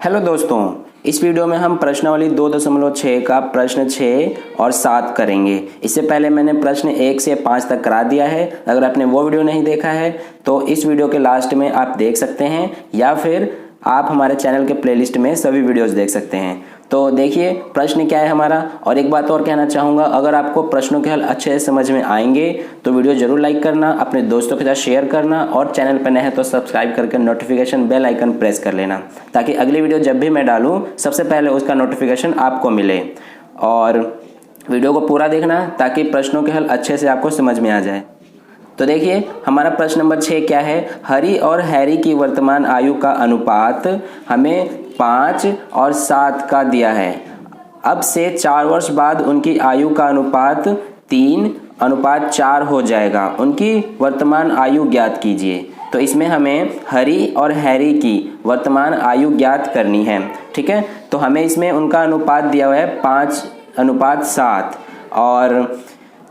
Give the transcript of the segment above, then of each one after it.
Hello दोस्तों, इस video में हम प्रश्नावली 2.6 का प्रश्न 6 और 7 करेंगे। इससे पहले मैंने प्रश्न 1 से 5 तक करा दिया है। अगर आपने वो वीडियो नहीं देखा है तो इस वीडियो के लास्ट में आप देख सकते हैं या फिर आप हमारे चैनल के प्लेलिस्ट में सभी वीडियोस देख सकते हैं। तो देखिए प्रश्न क्या है हमारा। और एक बात और कहना चाहूँगा, अगर आपको प्रश्नों के हल अच्छे से समझ में आएंगे तो वीडियो जरूर लाइक करना, अपने दोस्तों के साथ शेयर करना और चैनल पर नए हैं तो सब्सक्राइब करके नोटिफिकेशन बेल आइकन प्रेस कर लेना, ताकि अगली वीडियो जब भी मैं डालूँ सबसे पहले उसका नोटिफिकेशन आपको मिले। और वीडियो को पूरा देखना ताकि प्रश्नों के हल अच्छे से आपको समझ में आ जाए। तो देखिए हमारा प्रश्न नंबर 6 क्या है। हरी और हैरी की वर्तमान आयु का अनुपात हमें 5 और 7 का दिया है। अब से 4 वर्ष बाद उनकी आयु का अनुपात 3:4 हो जाएगा। उनकी वर्तमान आयु ज्ञात कीजिए। तो इसमें हमें हरी और हैरी की वर्तमान आयु ज्ञात करनी है। ठीक है, तो हमें इसमें उनका अनुपात दिया हुआ है 5:7 और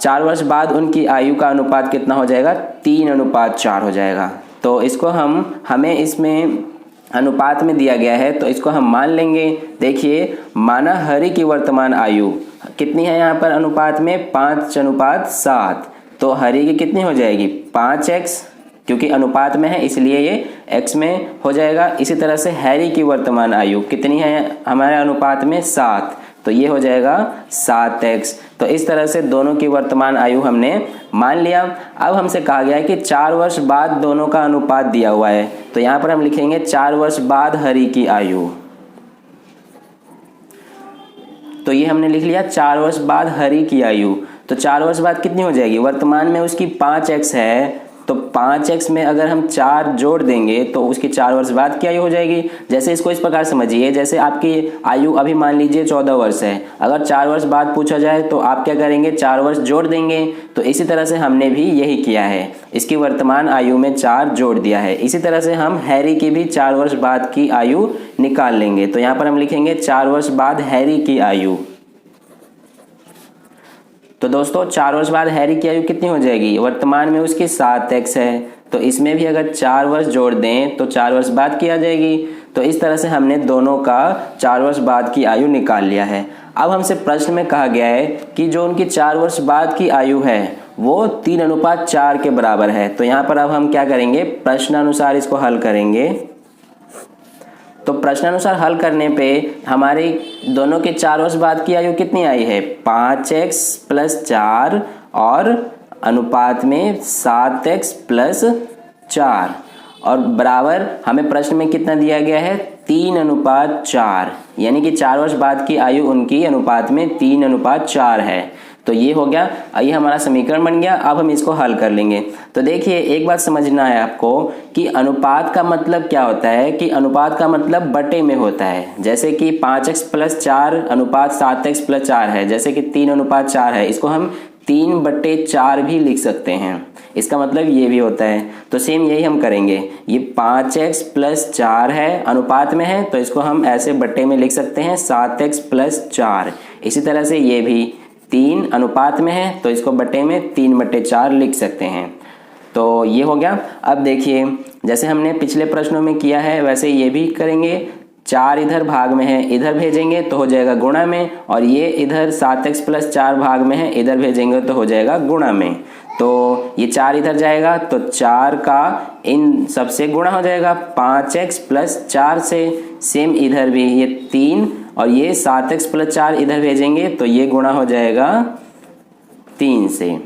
4 वर्ष बाद उनकी आयु का अनुपात कितना हो जाएगा, 3:4 हो जाएगा। तो इसको हमें इसमें अनुपात में दिया गया है तो इसको हम मान लेंगे। देखिए माना हरि की वर्तमान आयु कितनी है, यहाँ पर अनुपात में 5:7। तो हरि की कितनी हो जाएगी 5x, क्योंकि अनुपात में है इसलिए ये x में हो जाएगा। इसी तरह से हैरी की वर्तमान आयु कितनी है हमारे अनुपात में 7, तो ये हो जाएगा 7x। तो इस तरह से दोनों की वर्तमान आयु हमने मान लिया। अब हमसे कहा गया है कि 4 वर्ष बाद दोनों का अनुपात दिया हुआ है, तो यहाँ पर हम लिखेंगे 4 वर्ष बाद हरि की आयु। तो ये हमने लिख लिया 4 वर्ष बाद हरि की आयु। तो 4 वर्ष बाद कितनी हो जाएगी, वर्तमान में उसकी 5x है, तो 5x में अगर हम 4 जोड़ देंगे तो उसकी 4 वर्ष बाद की आयु हो जाएगी। जैसे इसको इस प्रकार समझिए, जैसे आपकी आयु अभी मान लीजिए 14 वर्ष है, अगर 4 वर्ष बाद पूछा जाए तो आप क्या करेंगे, 4 वर्ष जोड़ देंगे। तो इसी तरह से हमने भी यही किया है, इसकी वर्तमान आयु में 4 जोड़ दिया है। इसी तरह से हम हैरी की भी 4 वर्ष बाद की आयु निकाल लेंगे। तो यहाँ पर हम लिखेंगे 4 वर्ष बाद हैरी की आयु। तो दोस्तों 4 वर्ष बाद हैरी की आयु कितनी हो जाएगी, वर्तमान में उसकी 7x है, तो इसमें भी अगर 4 वर्ष जोड़ दें तो 4 वर्ष बाद की आ जाएगी। तो इस तरह से हमने दोनों का 4 वर्ष बाद की आयु निकाल लिया है। अब हमसे प्रश्न में कहा गया है कि जो उनकी 4 वर्ष बाद की आयु है वो 3:4 के बराबर है। तो यहाँ पर अब हम क्या करेंगे, प्रश्नानुसार इसको हल करेंगे। तो प्रश्नानुसार हल करने पे हमारे दोनों के 4 वर्ष बाद की आयु कितनी आई है, 5x + 4 और अनुपात में 7x + 4 और बराबर हमें प्रश्न में कितना दिया गया है, 3:4, यानी कि 4 वर्ष बाद की आयु उनकी अनुपात में 3:4 है। तो ये हो गया, ये हमारा समीकरण बन गया। अब हम इसको हल कर लेंगे। तो देखिए एक बात समझना है आपको कि अनुपात का मतलब क्या होता है, कि अनुपात का मतलब बटे में होता है। जैसे कि 5x + 4 अनुपात 7x + 4 है, जैसे कि 3:4 है, इसको हम 3/4 भी लिख सकते हैं। इसका मतलब ये भी होता है। तो सेम यही हम करेंगे, ये 5x + 4 है, अनुपात में है तो इसको हम ऐसे बट्टे में लिख सकते हैं 7x + 4। इसी तरह से ये भी 3 अनुपात में है तो इसको बटे में 3/4 लिख सकते हैं। तो ये हो गया। अब देखिए जैसे हमने पिछले प्रश्नों में किया है वैसे ये भी करेंगे। 4 इधर भाग में है, इधर भेजेंगे तो हो जाएगा गुणा में, और ये इधर 7x + 4 भाग में है, इधर भेजेंगे तो हो जाएगा गुणा में। तो ये 4 इधर जाएगा तो 4 का इन सबसे गुणा हो जाएगा 5x + 4 से। सेम इधर भी ये 3 और ये 7x + 4 इधर भेजेंगे तो ये गुणा हो जाएगा 3 से।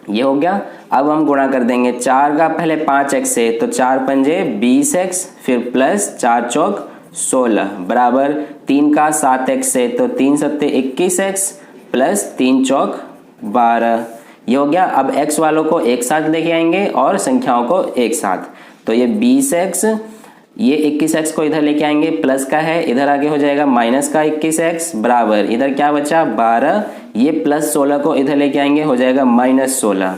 ये हो गया। अब हम गुणा कर देंगे 4 का पहले 5x से, तो 4 पंजे 20x, फिर प्लस 4 चौक 16 बराबर 3 का 7x से, तो 3 सत्ते 21x प्लस 3 चौक 12। ये हो गया। अब x वालों को एक साथ लेके आएंगे और संख्याओं को एक साथ। तो ये 20x, ये 21x को इधर लेके आएंगे, प्लस का है, इधर आगे हो जाएगा माइनस का 21x बराबर इधर क्या बचा 12, ये प्लस 16 को इधर लेके आएंगे हो जाएगा -16।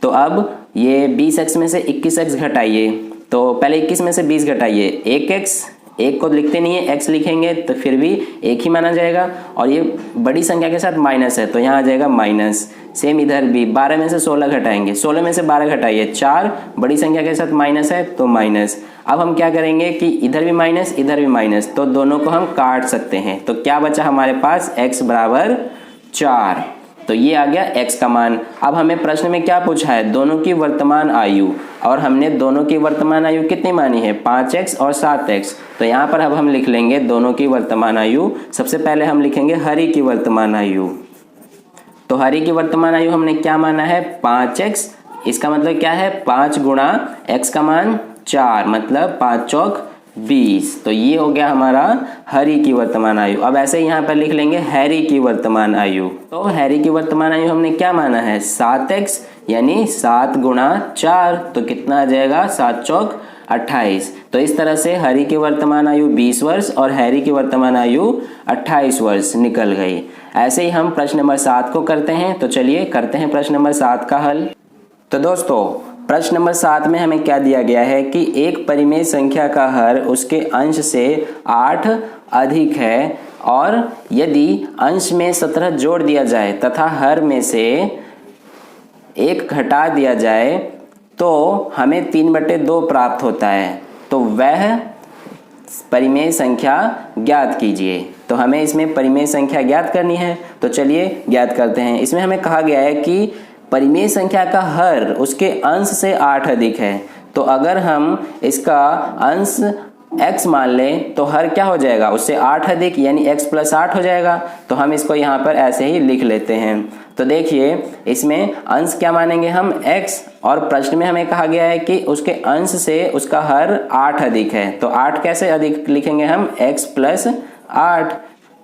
तो अब ये 20x में से 21x घटाइए, तो पहले 21 में से 20 घटाइए, 1x, एक को लिखते नहीं है, x लिखेंगे तो फिर भी एक ही माना जाएगा। और ये बड़ी संख्या के साथ माइनस है तो यहाँ आ जाएगा माइनस। सेम इधर भी 12 में से 16 घटाएंगे, 16 में से 12 घटाइए 4, बड़ी संख्या के साथ माइनस है तो माइनस। अब हम क्या करेंगे कि इधर भी माइनस इधर भी माइनस, तो दोनों को हम काट सकते हैं। तो क्या बचा हमारे पास, x बराबर 4। तो ये आ गया x का मान। अब हमें प्रश्न में क्या पूछा है, दोनों की वर्तमान आयु, और हमने दोनों की वर्तमान आयु कितनी मानी है, 5x और 7x। तो यहाँ पर अब हम लिख लेंगे दोनों की वर्तमान आयु। सबसे पहले हम लिखेंगे हरि की वर्तमान आयु। तो हरि की वर्तमान आयु हमने क्या माना है, 5x। इसका मतलब क्या है, 5 गुणा x का मान 4, मतलब 5 चौक 20। तो ये हो गया हमारा हरि की वर्तमान आयु। अब ऐसे ही यहाँ पर लिख लेंगे हैरी की वर्तमान आयु। तो हैरी की वर्तमान आयु हमने क्या माना है, 7x, यानी 7 गुणा 4, तो कितना आ जाएगा, 7 चौक 28। तो इस तरह से हरि की वर्तमान आयु 20 वर्ष और हैरी की वर्तमान आयु 28 वर्ष निकल गई। ऐसे ही हम प्रश्न नंबर 7 को करते हैं। तो चलिए करते हैं प्रश्न नंबर 7 का हल। तो दोस्तों प्रश्न नंबर 7 में हमें क्या दिया गया है कि एक परिमेय संख्या का हर उसके अंश से 8 अधिक है, और यदि अंश में 17 जोड़ दिया जाए तथा हर में से 1 घटा दिया जाए तो हमें 3/2 प्राप्त होता है। तो वह परिमेय संख्या ज्ञात कीजिए। तो हमें इसमें परिमेय संख्या ज्ञात करनी है। तो चलिए ज्ञात करते हैं। इसमें हमें कहा गया है कि परिमेय संख्या का हर उसके अंश से 8 अधिक है। तो अगर हम इसका अंश x मान लें तो हर क्या हो जाएगा, उससे 8 अधिक, यानी x + 8 हो जाएगा। तो हम इसको यहाँ पर ऐसे ही लिख लेते हैं। तो देखिए इसमें अंश क्या मानेंगे हम, x, और प्रश्न में हमें कहा गया है कि उसके अंश से उसका हर 8 अधिक है। तो 8 कैसे अधिक लिखेंगे हम, x + 8।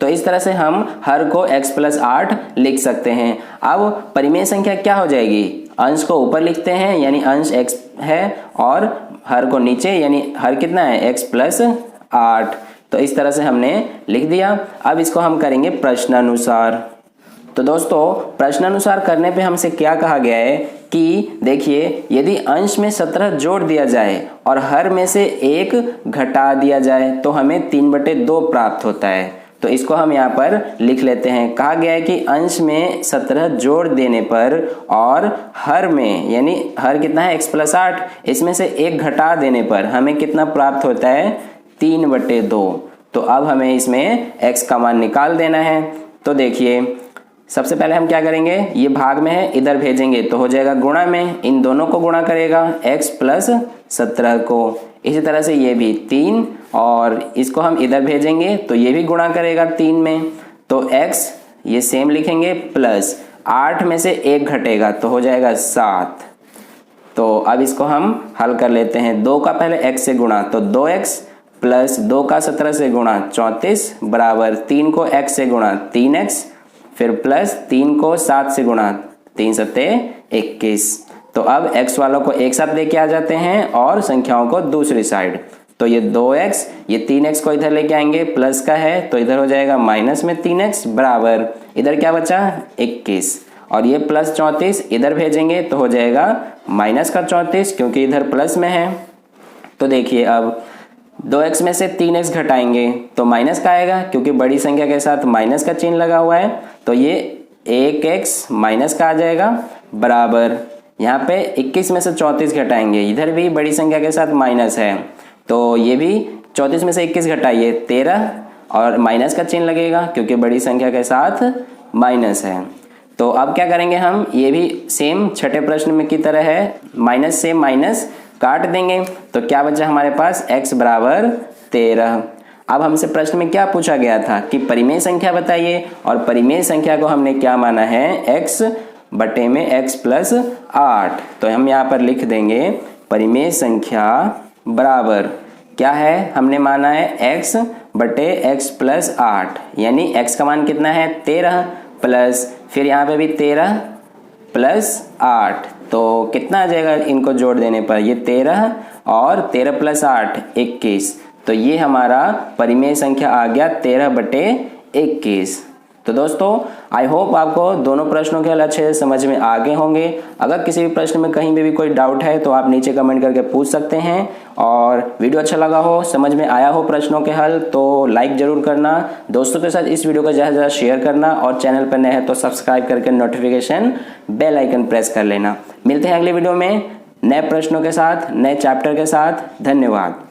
तो इस तरह से हम हर को x + 8 लिख सकते हैं। अब परिमेय संख्या क्या हो जाएगी, अंश को ऊपर लिखते हैं यानी अंश x है, और हर को नीचे यानी हर कितना है, x + 8। तो इस तरह से हमने लिख दिया। अब इसको हम करेंगे प्रश्नानुसार। तो दोस्तों प्रश्नानुसार करने पे हमसे क्या कहा गया है कि देखिए यदि अंश में 17 जोड़ दिया जाए और हर में से 1 घटा दिया जाए तो हमें 3/2 प्राप्त होता है। तो इसको हम यहाँ पर लिख लेते हैं। कहा गया है कि अंश में 17 जोड़ देने पर और हर में, यानी हर कितना है, x + 8, इसमें से 1 घटा देने पर हमें कितना प्राप्त होता है, 3/2। तो अब हमें इसमें x का मान निकाल देना है। तो देखिए सबसे पहले हम क्या करेंगे, ये भाग में है, इधर भेजेंगे तो हो जाएगा गुणा में, इन दोनों को गुणा करेगा x + 17 को। इसी तरह से ये भी 3, और इसको हम इधर भेजेंगे तो ये भी गुणा करेगा 3 में। तो x ये सेम लिखेंगे, प्लस 8 में से 1 घटेगा तो हो जाएगा 7। तो अब इसको हम हल कर लेते हैं। 2 का पहले x से गुणा तो 2x, प्लस 2 का 17 से गुणा 34, बराबर 3 को x से गुणा 3x, फिर प्लस 3 को 7 से गुणा 3 सत्ते 21। तो अब x वालों को एक साथ लेके आ जाते हैं और संख्याओं को दूसरी साइड। तो ये 2x, ये 3x को इधर लेके आएंगे, प्लस का है तो इधर हो जाएगा माइनस में 3x, बराबर इधर क्या बचा 21, और ये प्लस 34 इधर भेजेंगे तो हो जाएगा माइनस का 34, क्योंकि इधर प्लस में है। तो देखिए अब 2x में से 3x घटाएंगे तो माइनस का आएगा, क्योंकि बड़ी संख्या के साथ माइनस का चिन्ह लगा हुआ है। तो ये 1x माइनस का आ जाएगा, बराबर यहाँ पे 21 में से 34 घटाएंगे, इधर भी बड़ी संख्या के साथ माइनस है, तो ये भी 34 में से 21 घटाइए 13, और माइनस का चिन्ह लगेगा क्योंकि बड़ी संख्या के साथ माइनस है। तो अब क्या करेंगे हम, ये भी सेम छठे प्रश्न में की तरह है, माइनस से माइनस काट देंगे। तो क्या बचा हमारे पास, x बराबर 13। अब हमसे प्रश्न में क्या पूछा गया था कि परिमेय संख्या बताइए, और परिमेय संख्या को हमने क्या माना है, x बटे में x + 8। तो हम यहाँ पर लिख देंगे परिमेय संख्या बराबर क्या है, हमने माना है x बटे x + 8, यानी x का मान कितना है 13, प्लस फिर यहाँ पे भी 13 + 8, तो कितना आ जाएगा इनको जोड़ देने पर, ये 13 और 13 + 8 21। तो ये हमारा परिमेय संख्या आ गया 13/21। तो दोस्तों आई होप आपको दोनों प्रश्नों के हल अच्छे से समझ में आ गए होंगे। अगर किसी भी प्रश्न में कहीं भी कोई डाउट है तो आप नीचे कमेंट करके पूछ सकते हैं। और वीडियो अच्छा लगा हो, समझ में आया हो प्रश्नों के हल, तो लाइक जरूर करना, दोस्तों के साथ इस वीडियो को ज़्यादा से ज़्यादा शेयर करना और चैनल पर नए हैं तो सब्सक्राइब करके नोटिफिकेशन बेल आइकन प्रेस कर लेना। मिलते हैं अगले वीडियो में नए प्रश्नों के साथ, नए चैप्टर के साथ। धन्यवाद।